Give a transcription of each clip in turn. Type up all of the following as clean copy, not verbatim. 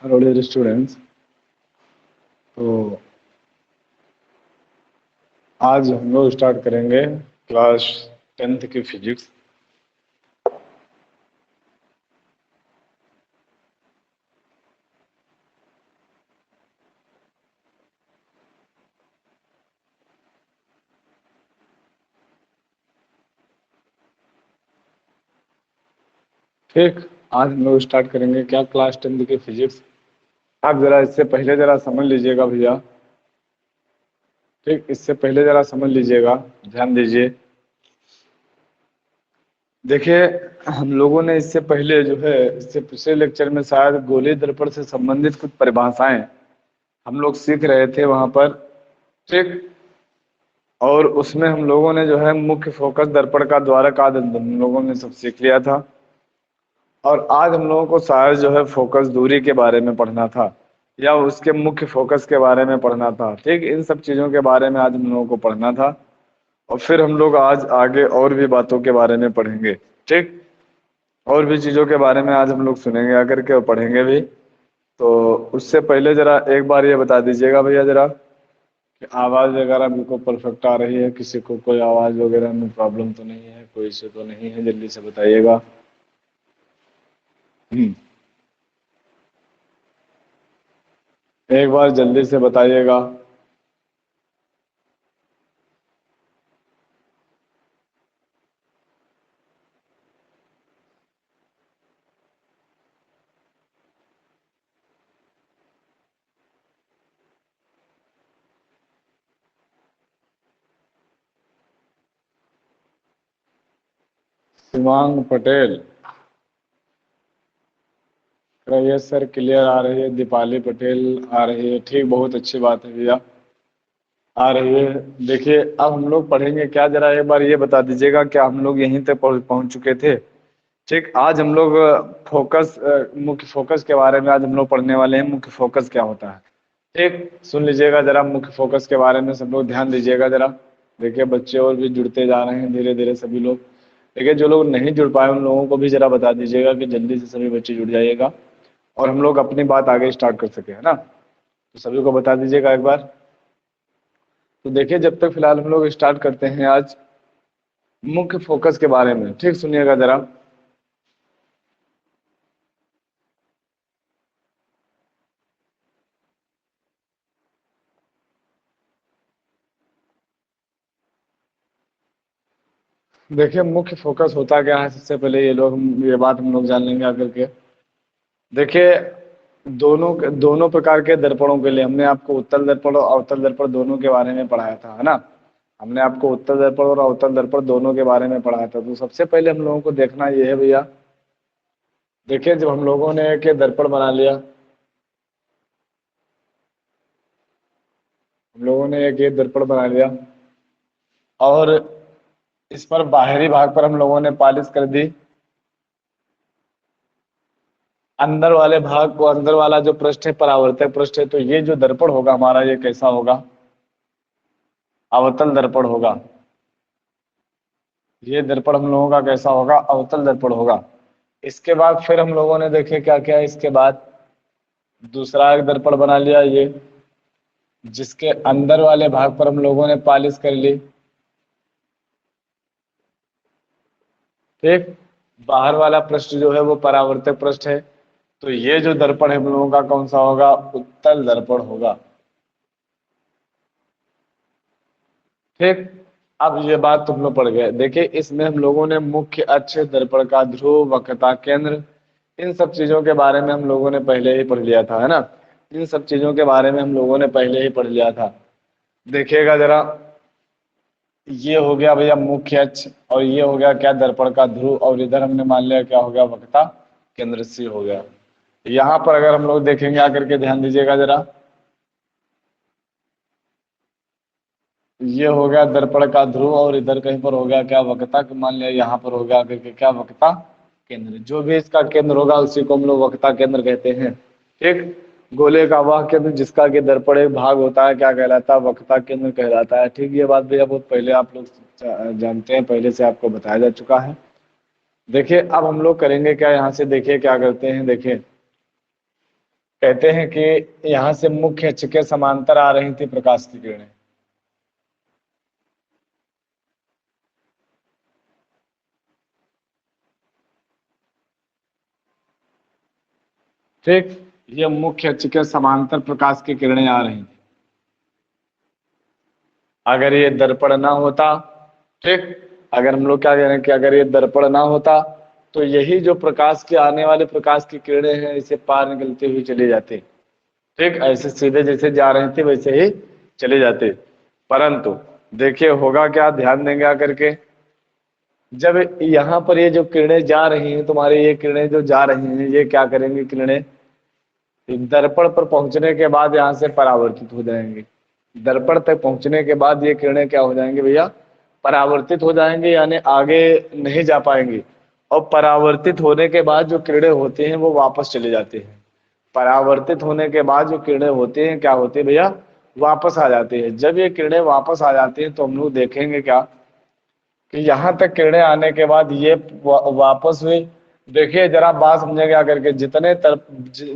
Hello dear students. तो आज हम लोग स्टार्ट करेंगे क्लास 10th की फिजिक्स। ठीक, आज हम लोग स्टार्ट करेंगे क्या, क्लास 10th की फिजिक्स। आप जरा इससे पहले जरा समझ लीजिएगा भैया। ठीक, इससे पहले जरा समझ लीजिएगा, ध्यान दीजिए। देखिए, हम लोगों ने इससे पहले जो है, इससे पिछले लेक्चर में शायद गोलीय दर्पण से संबंधित कुछ परिभाषाएं हम लोग सीख रहे थे वहां पर। ठीक, और उसमें हम लोगों ने जो है मुख्य फोकस दर्पण का द्वारक आदि हम लोगों ने सब सीख लिया था। और आज हम लोगों को शायद जो है फोकस दूरी के बारे में पढ़ना था, या उसके मुख्य फोकस के बारे में पढ़ना था। ठीक, इन सब चीज़ों के बारे में आज हम लोगों को पढ़ना था। और फिर हम लोग आज आगे और भी बातों के बारे में पढ़ेंगे। ठीक, और भी चीज़ों के बारे में आज हम लोग सुनेंगे आकर के और पढ़ेंगे भी। तो उससे पहले ज़रा एक बार ये बता दीजिएगा भैया ज़रा कि आवाज़ वगैरह बिल्कुल परफेक्ट आ रही है, किसी को कोई आवाज़ वगैरह में प्रॉब्लम तो नहीं है, कोई इशू तो नहीं है, जल्दी से बताइएगा। एक बार जल्दी से बताइएगा। Shivang Patel, yes sir, clear आ रही है। दीपाली पटेल आ रही है, ठीक, बहुत अच्छी बात है भैया, आ रही है। देखिए, अब हम लोग पढ़ेंगे क्या, जरा एक बार ये बता दीजिएगा, क्या हम लोग यहीं तक पहुंच चुके थे? ठीक, आज हम लोग फोकस, मुख्य फोकस के बारे में आज हम लोग पढ़ने वाले हैं। मुख्य फोकस क्या होता है? ठीक, सुन लीजिएगा जरा, मुख्य फोकस के बारे में सब लोग ध्यान दीजिएगा जरा। देखिए, बच्चे और भी जुड़ते जा रहे हैं धीरे धीरे सभी लोग। देखिए, जो लोग नहीं जुड़ पाए उन लोगों को भी जरा बता दीजिएगा कि जल्दी से सभी बच्चे जुड़ जाइएगा और हम लोग अपनी बात आगे स्टार्ट कर सके, है ना। तो सभी को बता दीजिएगा एक बार। तो देखिए, जब तक फिलहाल हम लोग स्टार्ट करते हैं आज मुख्य फोकस के बारे में। ठीक, सुनिएगा जरा। देखिए, मुख्य फोकस होता क्या है, सबसे पहले ये बात हम लोग जान लेंगे आकर के। देखिए, दोनों दोनों प्रकार के दर्पणों के लिए हमने आपको उत्तल दर्पण और अवतल दर्पण दोनों के बारे में पढ़ाया था, है ना। हमने आपको उत्तल दर्पण और अवतल दर्पण दोनों के बारे में पढ़ाया था। तो सबसे पहले हम लोगों को देखना ये है भैया, देखिए, जब हम लोगों ने एक दर्पण बना लिया, हम लोगों ने एक ये दर्पण बना लिया और इस पर बाहरी भाग पर हम लोगों ने पॉलिश कर दी। अंदर वाले भाग को, अंदर वाला जो पृष्ठ है परावर्तक पृष्ठ है, तो ये जो दर्पण होगा हमारा, ये कैसा होगा? अवतल दर्पण होगा। ये दर्पण हम लोगों का कैसा होगा? अवतल दर्पण होगा। इसके बाद फिर हम लोगों ने देखे क्या क्या, इसके बाद दूसरा एक दर्पण बना लिया, ये जिसके अंदर वाले भाग पर हम लोगों ने पॉलिश कर ली। ठीक, बाहर वाला पृष्ठ जो है वो परावर्तक पृष्ठ है। तो ये जो दर्पण है हम लोगों का कौन सा होगा? उत्तल दर्पण होगा। ठीक, अब ये बात तुम लोग पढ़ गए। देखिए, इसमें हम लोगों ने मुख्य अक्ष, दर्पण का ध्रुव, वक्रता केंद्र, इन सब चीजों के बारे में हम लोगों ने पहले ही पढ़ लिया था, है ना। इन सब चीजों के बारे में हम लोगों ने पहले ही पढ़ लिया था। देखिएगा जरा, ये हो गया भैया मुख्य अक्ष, और ये हो गया क्या? दर्पण का ध्रुव, और इधर हमने मान लिया क्या हो गया? वक्रता केंद्र सी हो गया। यहाँ पर अगर हम लोग देखेंगे आकर के, ध्यान दीजिएगा जरा, ये हो गया दर्पण का ध्रुव, और इधर कहीं पर हो गया क्या? वक्रता, मान लिया यहाँ पर हो गया करके क्या? वक्रता केंद्र। जो भी इसका केंद्र होगा उसी को हम लोग वक्रता केंद्र कहते हैं। ठीक, गोले का वह केंद्र जिसका कि दर्पण एक भाग होता है क्या कहलाता है? वक्रता केंद्र कहलाता है। ठीक, ये बात भैया बहुत पहले आप लोग जानते हैं, पहले से आपको बताया जा चुका है। देखिए, अब हम लोग करेंगे क्या यहाँ से, देखिए क्या करते हैं। देखिए, कहते हैं कि यहाँ से मुख्य अक्ष के समांतर आ रही थी प्रकाश की किरणें। ठीक, ये मुख्य अक्ष के समांतर प्रकाश की किरणें आ रही थी। अगर ये दर्पण ना होता, ठीक, अगर हम लोग क्या कह रहे हैं कि अगर ये दर्पण ना होता तो यही जो प्रकाश के आने वाले प्रकाश की किरणें हैं इसे पार निकलती हुई चली जाती। ठीक, ऐसे सीधे जैसे जा रहे थे वैसे ही चले जाते। परंतु देखिए होगा क्या, ध्यान देंगे आकर के, जब यहाँ पर ये जो किरणें जा रही हैं, तुम्हारी ये किरणें जो जा रही हैं, ये क्या करेंगी, किरणें दर्पण पर पहुंचने के बाद यहाँ से परावर्तित हो जाएंगे। दर्पण तक पहुंचने के बाद ये किरणें क्या हो जाएंगे भैया, परावर्तित हो जाएंगे, यानी आगे नहीं जा पाएंगी। और परावर्तित होने के बाद जो किरणें होती हैं वो वापस चले जाते हैं। परावर्तित होने के बाद जो किरणें होती हैं क्या होती है भैया, वापस आ जाती है। जब ये किरणें वापस आ जाती हैं तो हम लोग देखेंगे क्या कि यहाँ तक किरणें आने के बाद ये वापस हुई। देखिए जरा बात समझेंगे आकर के, जितने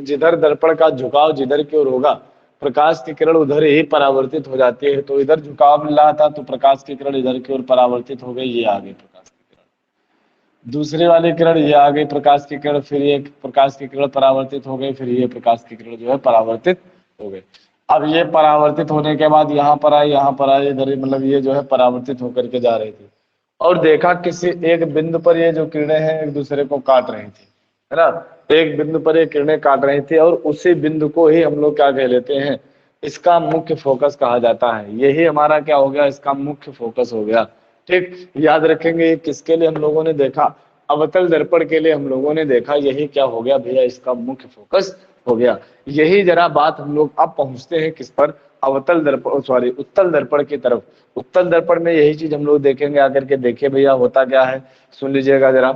जिधर दर्पण का झुकाव जिधर की ओर होगा प्रकाश की किरण उधर ही परावर्तित हो जाती है। तो इधर झुकाव मिल रहा था तो प्रकाश की किरण इधर की ओर परावर्तित हो गई, ये आ गई प्रकाश की किरण। दूसरी वाली किरण ये आ गई प्रकाश की किरण, फिर ये प्रकाश की किरण परावर्तित हो गई, फिर ये प्रकाश की किरण जो है परावर्तित हो गई। अब ये परावर्तित होने के बाद यहाँ पर आई, यहाँ पर आई, इधर मतलब ये जो है परावर्तित होकर के जा रही थी। और देखा किसी एक बिंदु पर ये जो किरणें हैं एक दूसरे को काट रही थी, है ना। एक बिंदु पर ये किरणें काट रही थी और उसी बिंदु को ही हम लोग क्या कह लेते हैं, इसका मुख्य फोकस कहा जाता है। यही हमारा क्या हो गया, इसका मुख्य फोकस हो गया। ठीक, याद रखेंगे किसके लिए हम लोगों ने देखा, अवतल दर्पण के लिए हम लोगों ने देखा। यही क्या हो गया भैया, इसका मुख्य फोकस हो गया। यही जरा बात हम लोग अब पहुंचते हैं किस पर, अवतल दर्पण, सॉरी उत्तल दर्पण की तरफ। उत्तल दर्पण में यही चीज हम लोग देखेंगे आकर के। देखिए भैया होता क्या है, सुन लीजिएगा जरा।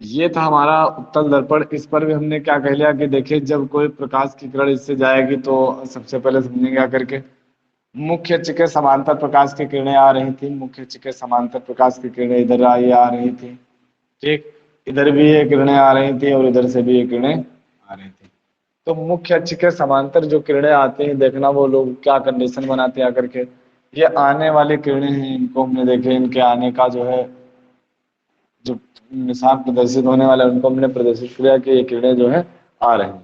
ये था हमारा उत्तल दर्पण। इस पर भी हमने क्या कह लिया कि देखिए जब कोई प्रकाश की किरण इससे जाएगी तो सबसे पहले समझेंगे आकर के, मुख्य अक्ष के समांतर प्रकाश की किरणें आ रही थी। मुख्य अक्ष के समांतर प्रकाश की किरणें इधर आई आ रही थी। ठीक, इधर भी ये किरणें आ रही थी और इधर से भी ये किरणें आ रही थी। तो मुख्य अक्ष के समांतर जो किरणें आती हैं, देखना वो लोग क्या कंडीशन बनाते हैं आकर के, ये आने वाली किरणें हैं, इनको हमने देखे, इनके आने का जो है जो निशान प्रदर्शित होने वाला है उनको हमने प्रदर्शित किया कि ये किरणें जो है आ रही हैं।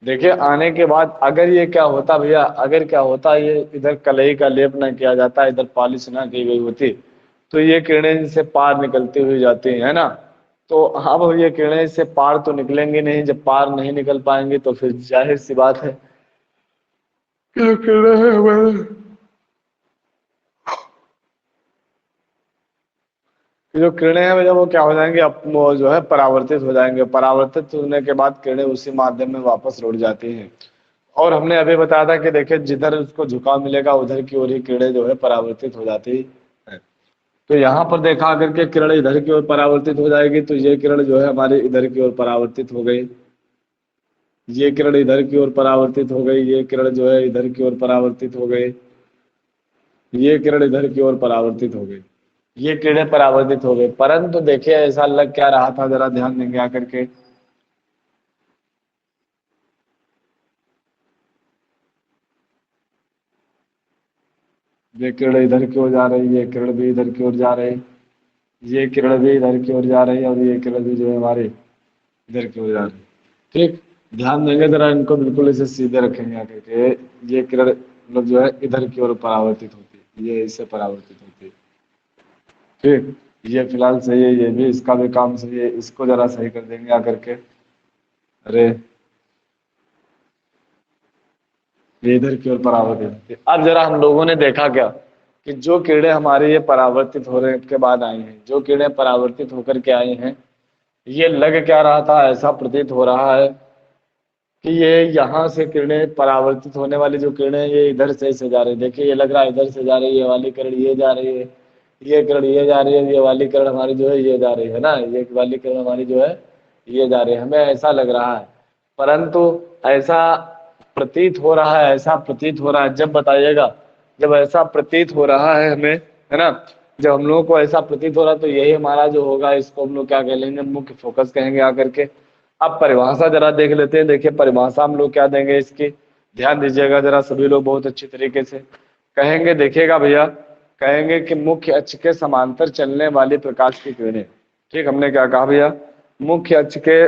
देखिए आने के बाद अगर ये क्या होता भैया, अगर क्या होता ये इधर कलई का लेप ना किया जाता, इधर पॉलिश ना की गई होती, तो ये किरणें इनसे पार निकलती हुई जाती है ना। तो अब ये किरणें इससे पार तो निकलेंगी नहीं, जब पार नहीं निकल पाएंगे तो फिर जाहिर सी बात है कि जो किरणें हैं जो किरणें हैं भैया वो क्या हो जाएंगे, वो जो है परावर्तित हो जाएंगे। परावर्तित होने के बाद किरणें उसी माध्यम में वापस लौट जाती हैं। और हमने अभी बताया था कि देखिए जिधर उसको झुकाव मिलेगा उधर की ओर ही किरणें जो है परावर्तित हो जाती है। तो यहाँ पर देखा अगर के किरण इधर की ओर परावर्तित हो जाएगी तो ये किरण जो है हमारी इधर की ओर परावर्तित हो गई, ये किरण इधर की ओर परावर्तित हो गई, ये किरण जो है इधर की ओर परावर्तित हो गई, ये किरण इधर की ओर परावर्तित हो गई, ये किरणें परावर्तित हो गई। परंतु देखिए ऐसा लग क्या रहा था, जरा ध्यान देंगे आकर के, ये किरण इधर की ओर जा रही, ये किरण भी इधर की ओर जा रही, ये किरण भी इधर की ओर जा रही है और ये किरण भी जो है हमारे इधर की ओर जा रही है। ठीक, ध्यान देंगे जरा, इनको बिल्कुल इसे सीधे रखेंगे आकर के। ये किरण मतलब जो है इधर की ओर परावर्तित होती है, ये इससे परावर्तित होती है। ठीक, ये फिलहाल सही है, ये भी, इसका भी काम सही है, इसको जरा सही कर देंगे आकर के। अरे ये इधर की ओर परावर्तित होती है। अब जरा हम लोगों ने देखा क्या कि जो किरणें हमारे ये परावर्तित होने के बाद आई हैं, जो किरणें परावर्तित होकर के आई हैं, ये लग क्या रहा था, ऐसा प्रतीत हो रहा है कि ये यहाँ से किरणें परावर्तित होने वाली जो किरणें ये इधर से जा रही है। देखिए ये लग रहा है इधर से जा रही है, ये वाली किरण ये जा रही है, ये किरण ये जा रही है, ये वाली किरण हमारी जो है ये जा रही है ना, ये वाली किरण हमारी जो है ये जा रही है, हमें ऐसा लग रहा है। परंतु ऐसा प्रतीत हो रहा है, ऐसा प्रतीत हो रहा है, जब बताइएगा जब ऐसा प्रतीत हो रहा है हमें, है ना, जब हम लोगों को ऐसा प्रतीत हो रहा है तो यही हमारा जो होगा इसको हम लोग क्या कह लेंगे, मुख्य फोकस कहेंगे आकर के। अब परिभाषा जरा देख लेते हैं। देखिए परिभाषा हम लोग क्या देंगे इसकी, ध्यान दीजिएगा जरा सभी लोग बहुत अच्छी तरीके से। कहेंगे देखिएगा भैया, कहेंगे कि मुख्य अक्ष के समांतर चलने वाली प्रकाश की किरणें। ठीक, हमने क्या कहा भैया, मुख्य अक्ष के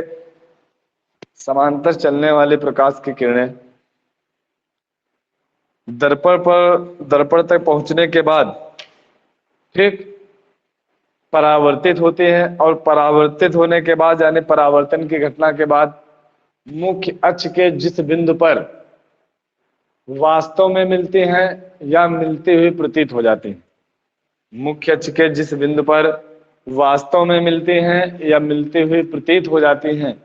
समांतर चलने वाली प्रकाश की किरणें दर्पण तक पहुंचने के बाद ठीक परावर्तित होते हैं, और परावर्तित होने के बाद यानी परावर्तन की घटना के बाद मुख्य अक्ष के जिस बिंदु पर वास्तव में मिलते हैं या मिलते हुए प्रतीत हो जाते हैं, मुख्य अक्ष के जिस बिंदु पर वास्तव में मिलते हैं या मिलते हुए प्रतीत हो जाते हैं,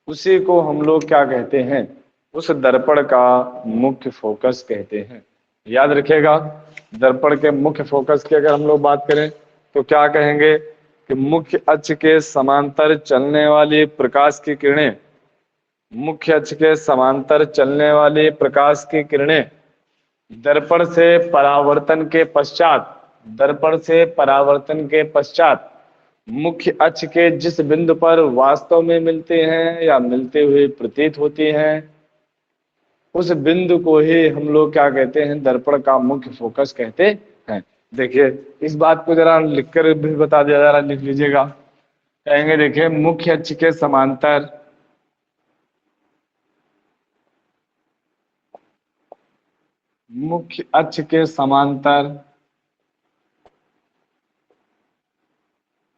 उसी को हम लोग क्या कहते हैं, उस दर्पण का मुख्य फोकस कहते हैं। याद रखिएगा, दर्पण के मुख्य फोकस की अगर हम लोग बात करें तो क्या कहेंगे कि मुख्य अक्ष के समांतर चलने वाली प्रकाश की किरणें, मुख्य अक्ष के समांतर चलने वाली प्रकाश की किरणें दर्पण से परावर्तन के पश्चात, दर्पण से परावर्तन के पश्चात मुख्य अक्ष के जिस बिंदु पर वास्तव में मिलते हैं या मिलते हुए प्रतीत होती हैं, उस बिंदु को ही हम लोग क्या कहते हैं, दर्पण का मुख्य फोकस कहते हैं। देखिए इस बात को जरा लिखकर भी बता दिया, जरा लिख लीजिएगा। कहेंगे देखिए मुख्य अक्ष के समांतर मुख्य अक्ष के समांतर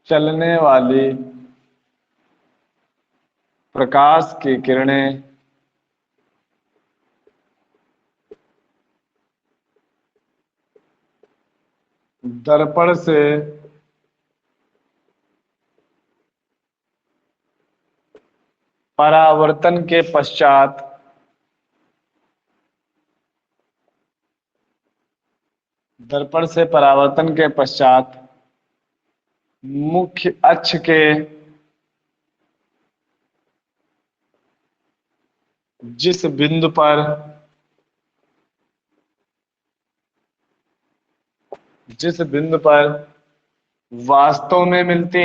चलने वाली प्रकाश की किरणें दर्पण से परावर्तन के पश्चात दर्पण से परावर्तन के पश्चात मुख्य अक्ष के जिस बिंदु पर वास्तव में मिलती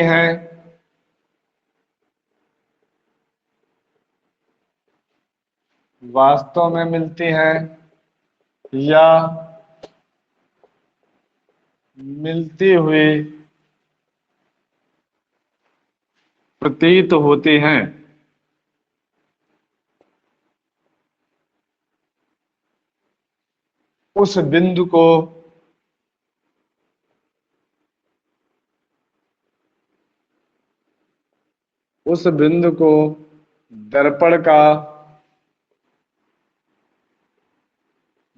हैं या मिलती हुई प्रतीत होती हैं, उस बिंदु को दर्पण का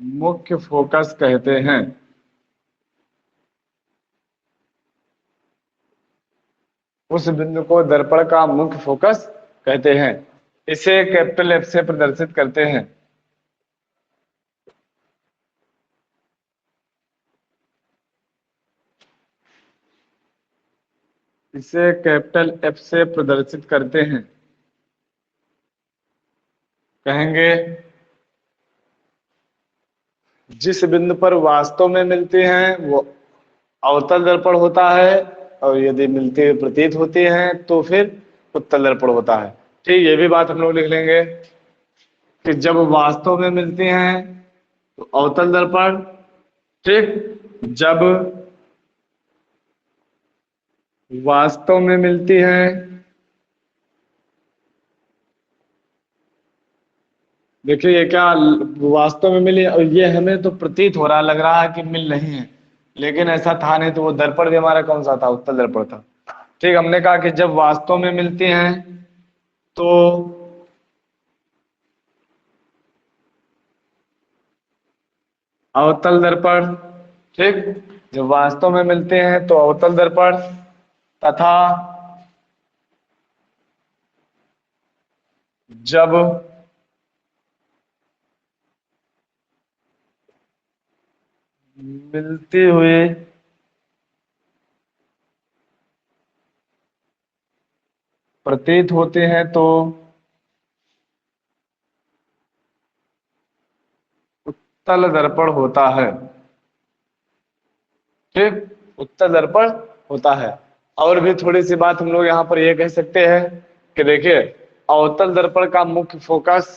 मुख्य फोकस कहते हैं। उस बिंदु को दर्पण का मुख्य फोकस कहते हैं। इसे कैपिटल एफ से प्रदर्शित करते हैं। इसे कैपिटल एफ से प्रदर्शित करते हैं। कहेंगे जिस बिंदु पर वास्तव में मिलते हैं वो अवतल दर्पण होता है, और यदि मिलते हुए प्रतीत होते हैं तो फिर उत्तल दर्पण होता है। ठीक, ये भी बात हम लोग लिख लेंगे कि जब वास्तव में मिलते हैं तो अवतल दर्पण, ठीक, जब वास्तव में मिलती हैं, देखिए ये क्या वास्तव में मिली, और ये हमें तो प्रतीत हो रहा, लग रहा है कि मिल रही है, लेकिन ऐसा था नहीं। तो वो दर्पण भी हमारा कौन सा था, उत्तल दर्पण था। ठीक, हमने कहा कि जब वास्तव में मिलती हैं तो अवतल दर्पण, ठीक, जब वास्तव में मिलते हैं तो अवतल दर्पण, तथा जब मिलते हुए प्रतीत होते हैं तो उत्तल दर्पण होता है। ठीक, उत्तल दर्पण होता है। और भी थोड़ी सी बात हम लोग यहाँ पर ये कह सकते हैं कि देखिए अवतल दर्पण का मुख्य फोकस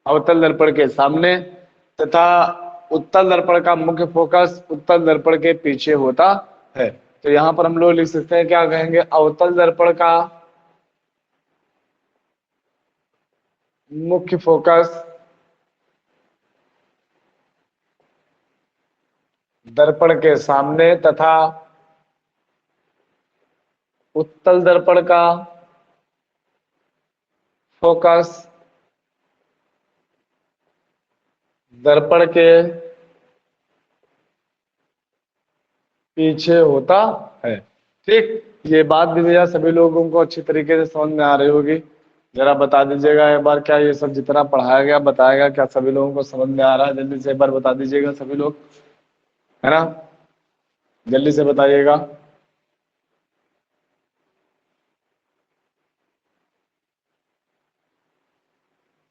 अवतल दर्पण के सामने तथा उत्तल दर्पण का मुख्य फोकस उत्तल दर्पण के पीछे होता है। तो यहाँ पर हम लोग लिख सकते हैं, क्या कहेंगे, अवतल दर्पण का मुख्य फोकस दर्पण के सामने तथा उत्तल दर्पण का फोकस दर्पण के पीछे होता है। ठीक, ये बात भी भैया सभी लोगों को अच्छी तरीके से समझ में आ रही होगी। जरा बता दीजिएगा एक बार, क्या ये सब जितना पढ़ाया गया बताया गया क्या सभी लोगों को समझ में आ रहा है? जल्दी से एक बार बता दीजिएगा सभी लोग, है ना, जल्दी से बताइएगा।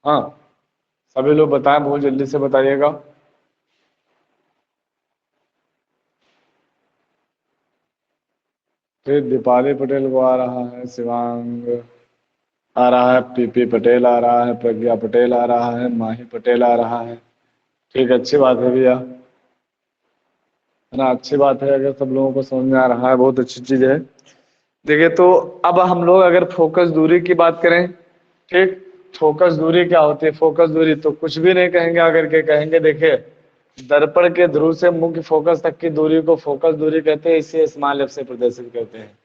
हाँ, सभी लोग बताएं, बहुत जल्दी से बताइएगा। फिर दीपाली पटेल को आ रहा है, शिवांग आ रहा है, पीपी पटेल आ रहा है, प्रज्ञा पटेल आ रहा है, माही पटेल आ रहा है। ठीक, अच्छी बात है भैया, है ना, अच्छी बात है। अगर सब लोगों को समझ में आ रहा है बहुत अच्छी चीज है। देखिए, तो अब हम लोग अगर फोकस दूरी की बात करें, ठीक, फोकस दूरी क्या होती है? फोकस दूरी तो कुछ भी नहीं कहेंगे, अगर के कहेंगे, देखिए, दर्पण के ध्रुव से मुख्य फोकस तक की दूरी को फोकस दूरी कहते हैं, इसे स्मॉल एफ से प्रदर्शित करते हैं।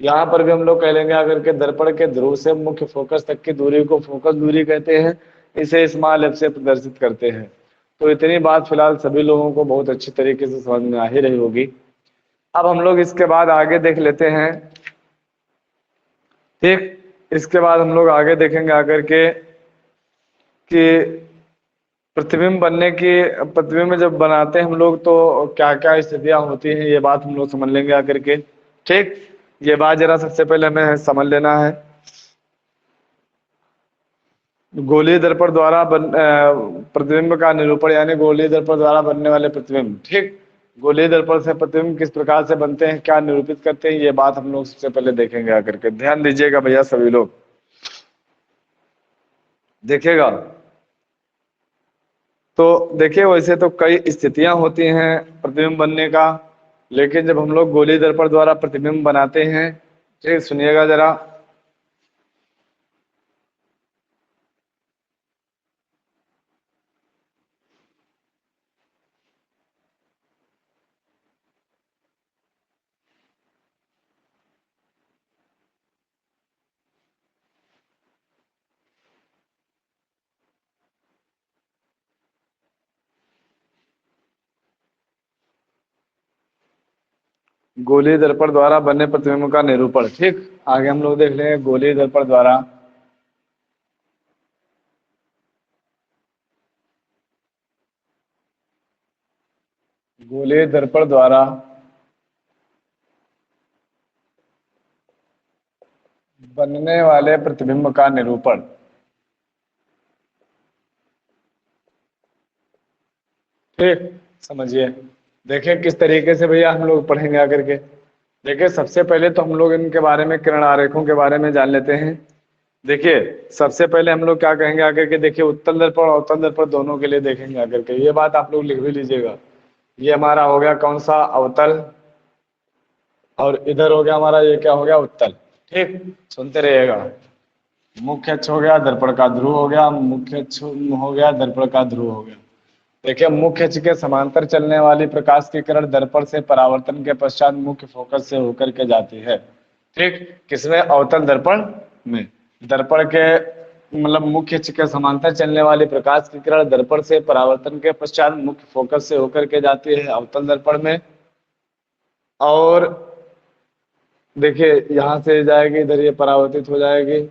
यहाँ पर भी हम लोग कह लेंगे, अगर के दर्पण के ध्रुव से मुख्य फोकस तक की दूरी को फोकस दूरी कहते हैं, इसे स्मॉल एफ से प्रदर्शित करते हैं। तो इतनी बात फिलहाल सभी लोगों को बहुत अच्छी तरीके से समझ में आ ही रही होगी। अब हम लोग इसके बाद आगे देख लेते हैं। ठीक, इसके बाद हम लोग आगे देखेंगे आकर के कि प्रतिबिंब बनने की, प्रतिबिंब जब बनाते हैं हम लोग तो क्या क्या स्थितियां होती हैं, ये बात हम लोग समझ लेंगे आकर के। ठीक, ये बात जरा सबसे पहले हमें समझ लेना है। गोलीय दर्पण द्वारा प्रतिबिंब का निरूपण, यानी गोलीय दर्पण द्वारा बनने वाले प्रतिबिंब। ठीक, गोलीय दर्पण से प्रतिबिंब किस प्रकार से बनते हैं, क्या निरूपित करते हैं, ये बात हम लोग सबसे पहले देखेंगे आकर के। ध्यान दीजिएगा भैया सभी लोग, देखिएगा। तो देखिए, वैसे तो कई स्थितियां होती हैं प्रतिबिंब बनने का, लेकिन जब हम लोग गोलीय दर्पण द्वारा प्रतिबिंब बनाते हैं, ठीक, सुनिएगा जरा। गोलीय दर्पण द्वारा बने प्रतिबिंब का निरूपण। ठीक, आगे हम लोग देख लेंगे गोलीय दर्पण द्वारा गोलीय दर्पण द्वारा बनने वाले प्रतिबिंब का निरूपण। ठीक, समझिए, देखिए किस तरीके से भैया हम लोग पढ़ेंगे आकर के। देखिए, सबसे पहले तो हम लोग इनके बारे में, किरण आरेखों के बारे में जान लेते हैं। देखिए, सबसे पहले हम लोग क्या कहेंगे आकर के, देखिए, उत्तल दर्पण और अवतल दर्पण दोनों के लिए देखेंगे आकर के। ये बात आप लोग लिख भी लीजिएगा। ये हमारा हो गया कौन सा, अवतल, और इधर हो गया हमारा, ये क्या हो गया, उत्तल। ठीक, सुनते रहिएगा। मुख्य अक्ष हो गया, दर्पण का ध्रुव हो गया, मुख्य अक्ष हो गया, दर्पण का ध्रुव हो गया। देखिए, मुख्य अक्ष के समांतर चलने वाली प्रकाश की किरण दर्पण से परावर्तन के पश्चात मुख्य फोकस से होकर के जाती है। ठीक, किसमें, अवतल दर्पण में। दर्पण के मतलब मुख्य अक्ष के समांतर चलने वाली प्रकाश की किरण दर्पण से परावर्तन के पश्चात मुख्य फोकस से होकर के जाती है अवतल दर्पण में। और देखिए, यहाँ से जाएगी इधर, ये परावर्तित हो जाएगी,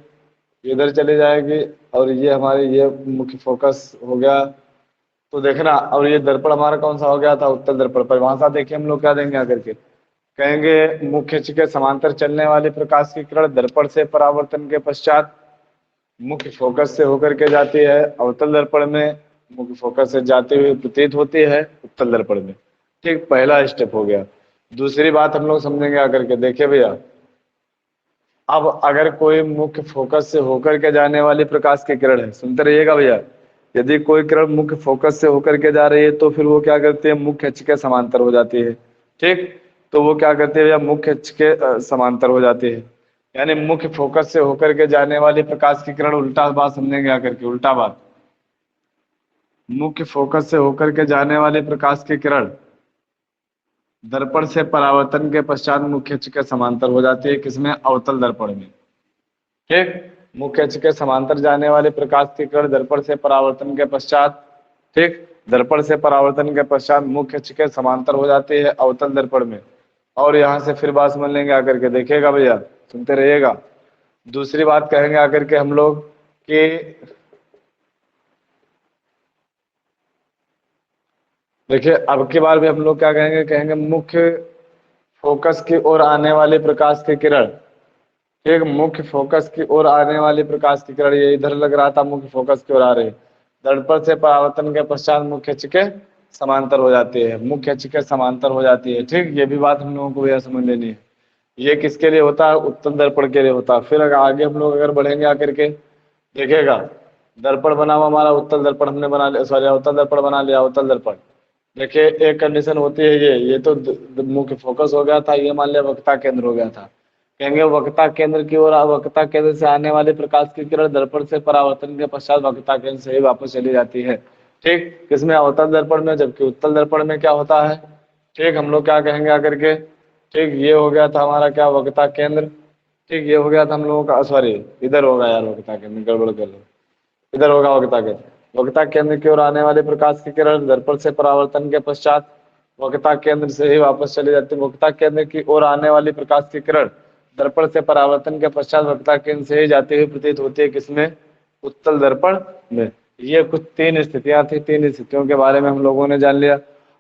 इधर चली जाएगी, और ये हमारे ये मुख्य फोकस हो गया। तो देखना, और ये दर्पण हमारा कौन सा हो गया था, उत्तल दर्पण। परिभाषा देखिए हम लोग क्या देंगे आकर के, कहेंगे मुख्य अक्ष के समांतर चलने वाली प्रकाश की किरण दर्पण से परावर्तन के पश्चात मुख्य फोकस से होकर के जाती है अवतल दर्पण में, मुख्य फोकस से जाती हुई प्रतीत होती है उत्तल दर्पण में। ठीक, पहला स्टेप हो गया। दूसरी बात हम लोग समझेंगे आकर के, देखिए भैया, अब अगर कोई मुख्य फोकस से होकर के जाने वाली प्रकाश की किरण है, सुनते रहिएगा भैया, यदि कोई किरण मुख्य फोकस से होकर के जा रही है तो फिर वो क्या करती है, मुख्य अक्ष के समांतर हो जाती है। ठीक, तो वो क्या करती है भैया, मुख्य अक्ष के समांतर हो जाती है। यानी मुख्य फोकस से होकर के जाने वाली प्रकाश की किरण, उल्टा बात समझेंगे आकर के, उल्टा बात, मुख्य फोकस से होकर के जाने वाली प्रकाश की किरण दर्पण से परावर्तन के पश्चात मुख्य अक्ष के समांतर हो जाती है, किसमें, अवतल दर्पण में। ठीक, मुख्य अक्ष के समांतर जाने वाले प्रकाश की किरण दर्पण से परावर्तन के पश्चात, ठीक, दर्पण से परावर्तन के पश्चात मुख्य अक्ष के समांतर हो जाती है अवतल दर्पण में। और यहाँ से फिर बात समझ लेंगे आकर के, देखिएगा भैया, सुनते रहिएगा। दूसरी बात कहेंगे आकर के हम लोग कि देखिए, अब की बार भी हम लोग क्या कहेंगे, कहेंगे मुख्य फोकस की ओर आने वाली प्रकाश की किरण, ठीक, मुख्य फोकस की ओर आने वाली प्रकाश की किरण, ये इधर लग रहा था मुख्य फोकस की ओर आ रही, दर्पण से परावर्तन के पश्चात मुख्य अक्ष के समांतर हो जाती है, मुख्य अक्ष के समांतर हो जाती है। ठीक, ये भी बात हम लोगों को भैया समझ लेनी है। ये किसके लिए होता है, उत्तल दर्पण के लिए होता है। फिर अगर आगे हम लोग अगर बढ़ेंगे आकर के, देखिएगा, दर्पण बना हुआ हमारा उत्तल दर्पण हमने बना लिया, सॉरी अवतल दर्पण बना लिया, अवतल दर्पण। देखिए एक कंडीशन होती है, ये तो मुख्य फोकस हो गया था, ये मान लिया वक्रता केंद्र हो गया था। कहेंगे वक्रता केंद्र की ओर, वक्रता केंद्र से आने वाली प्रकाश की किरण दर्पण से परावर्तन के पश्चात वक्रता केंद्र से ही वापस चली जाती है। ठीक, किसमें, अवतल दर्पण में। जबकि उत्तल दर्पण में क्या होता है, ठीक, हम लोग क्या कहेंगे आकर के, ठीक, ये हो गया था हमारा क्या, वक्रता केंद्र। ठीक, ये हो गया था हम लोगों का, सॉरी इधर होगा यार वक्रता केंद्र, गड़बड़ कर लो, इधर होगा वक्रता केंद्र। वक्रता केंद्र की ओर आने वाली प्रकाश की किरण दर्पण से परावर्तन के पश्चात वक्रता केंद्र से ही वापस चली जाती है। वक्रता केंद्र की ओर आने वाली प्रकाश की किरण दर्पण से परावर्तन के पश्चात वक्रता केंद्र से ही जाती हुई प्रतीत होती है, किसमें, उत्तल दर्पण में। ये कुछ तीन स्थितियां थी, तीन स्थितियों के बारे में हम लोगों ने जान लिया।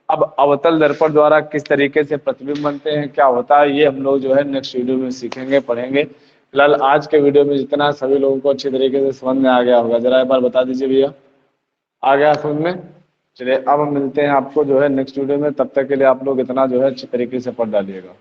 अब अवतल दर्पण द्वारा किस तरीके से प्रतिबिंब बनते हैं, क्या होता है, ये हम लोग जो है नेक्स्ट वीडियो में सीखेंगे, पढ़ेंगे। फिलहाल आज के वीडियो में जितना सभी लोगों को अच्छी तरीके से समझ में आ गया होगा, जरा एक बार बता दीजिए भैया, आ गया समझ में। चलिए अब हम मिलते हैं आपको जो है नेक्स्ट वीडियो में, तब तक के लिए आप लोग इतना जो है अच्छी तरीके से पढ़ डालिएगा।